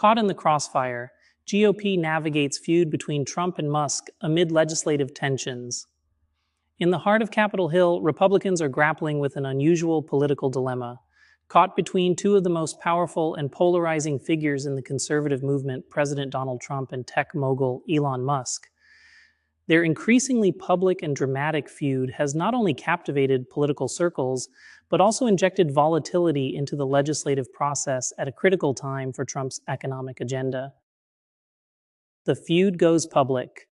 Caught in the crossfire, GOP navigates feud between Trump and Musk amid legislative tensions. In the heart of Capitol Hill, Republicans are grappling with an unusual political dilemma. Caught between two of the most powerful and polarizing figures in the conservative movement, President Donald Trump and tech mogul Elon Musk. Their increasingly public and dramatic feud has not only captivated political circles, but also injected volatility into the legislative process at a critical time for Trump's economic agenda. The feud goes public.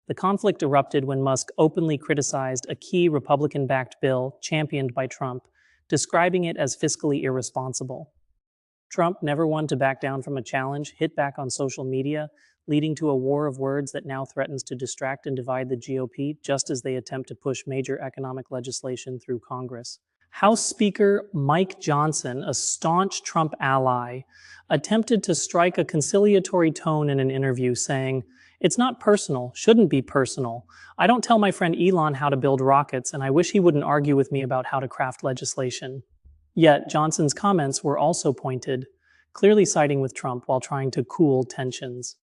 The conflict erupted when Musk openly criticized a key Republican-backed bill championed by Trump, describing it as fiscally irresponsible. Trump, never one to back down from a challenge, hit back on social media, leading to a war of words that now threatens to distract and divide the GOP just as they attempt to push major economic legislation through Congress. House Speaker Mike Johnson, a staunch Trump ally, attempted to strike a conciliatory tone in an interview, saying, "It's not personal, shouldn't be personal. I don't tell my friend Elon how to build rockets, and I wish he wouldn't argue with me about how to craft legislation." Yet, Johnson's comments were also pointed, clearly siding with Trump while trying to cool tensions.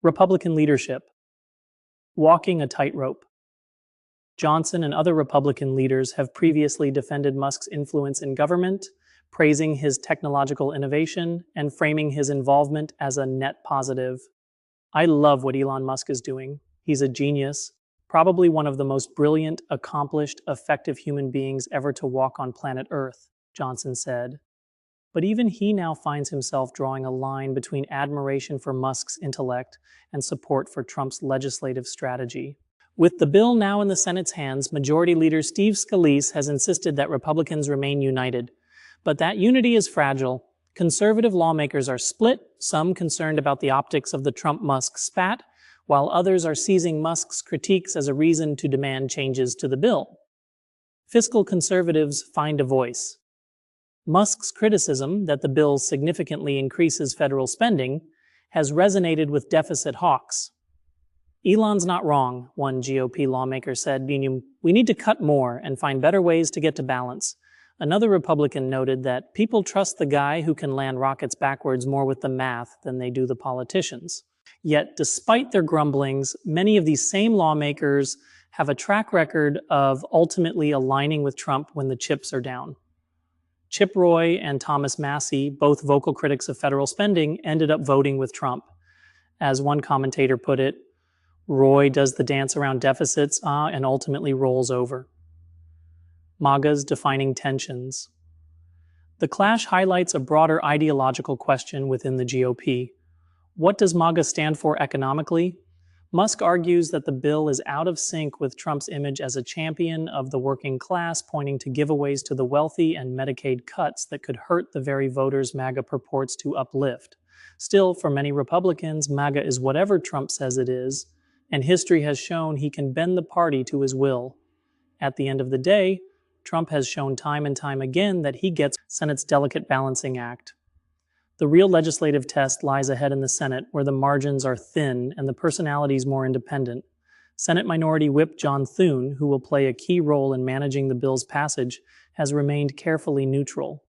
Republican leadership. Walking a tightrope. Johnson and other Republican leaders have previously defended Musk's influence in government, praising his technological innovation and framing his involvement as a net positive. "I love what Elon Musk is doing. He's a genius, probably one of the most brilliant, accomplished, effective human beings ever to walk on planet Earth," Johnson said. But even he now finds himself drawing a line between admiration for Musk's intellect and support for Trump's legislative strategy. With the bill now in the Senate's hands, Majority Leader Steve Scalise has insisted that Republicans remain united. But that unity is fragile. Conservative lawmakers are split, some concerned about the optics of the Trump-Musk spat, while others are seizing Musk's critiques as a reason to demand changes to the bill. Fiscal conservatives find a voice. Musk's criticism that the bill significantly increases federal spending has resonated with deficit hawks. "Elon's not wrong," one GOP lawmaker said, meaning we need to cut more and find better ways to get to balance. Another Republican noted that people trust the guy who can land rockets backwards more with the math than they do the politicians. Yet, despite their grumblings, many of these same lawmakers have a track record of ultimately aligning with Trump when the chips are down. Chip Roy and Thomas Massie, both vocal critics of federal spending, ended up voting with Trump. As one commentator put it, Roy does the dance around deficits and ultimately rolls over. MAGA's defining tensions. The clash highlights a broader ideological question within the GOP. What does MAGA stand for economically? Musk argues that the bill is out of sync with Trump's image as a champion of the working class, pointing to giveaways to the wealthy and Medicaid cuts that could hurt the very voters MAGA purports to uplift. Still, for many Republicans, MAGA is whatever Trump says it is, and history has shown he can bend the party to his will. At the end of the day, Trump has shown time and time again that he gets Senate's delicate balancing act. The real legislative test lies ahead in the Senate, where the margins are thin and the personalities more independent. Senate Minority Whip John Thune, who will play a key role in managing the bill's passage, has remained carefully neutral.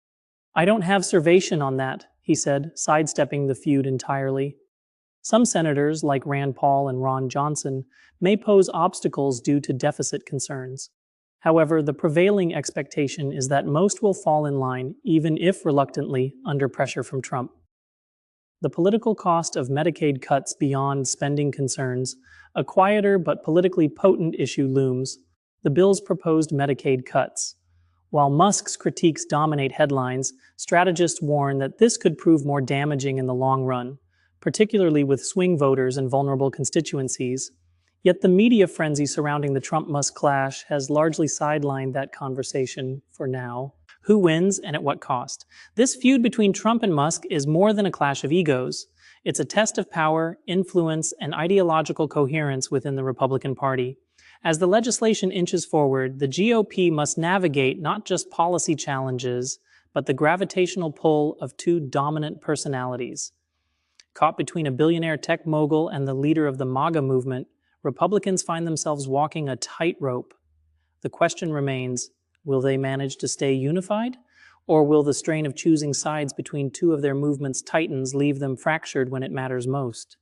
"I don't have servation on that," he said, sidestepping the feud entirely. Some senators, like Rand Paul and Ron Johnson, may pose obstacles due to deficit concerns. However, the prevailing expectation is that most will fall in line, even if reluctantly, under pressure from Trump. The political cost of Medicaid cuts beyond spending concerns, a quieter but politically potent issue looms: the bill's proposed Medicaid cuts. While Musk's critiques dominate headlines, strategists warn that this could prove more damaging in the long run, particularly with swing voters and vulnerable constituencies. Yet the media frenzy surrounding the Trump-Musk clash has largely sidelined that conversation for now. Who wins and at what cost? This feud between Trump and Musk is more than a clash of egos. It's a test of power, influence, and ideological coherence within the Republican Party. As the legislation inches forward, the GOP must navigate not just policy challenges, but the gravitational pull of two dominant personalities. Caught between a billionaire tech mogul and the leader of the MAGA movement, Republicans find themselves walking a tightrope. The question remains, will they manage to stay unified, Or will the strain of choosing sides between two of their movement's titans leave them fractured when it matters most?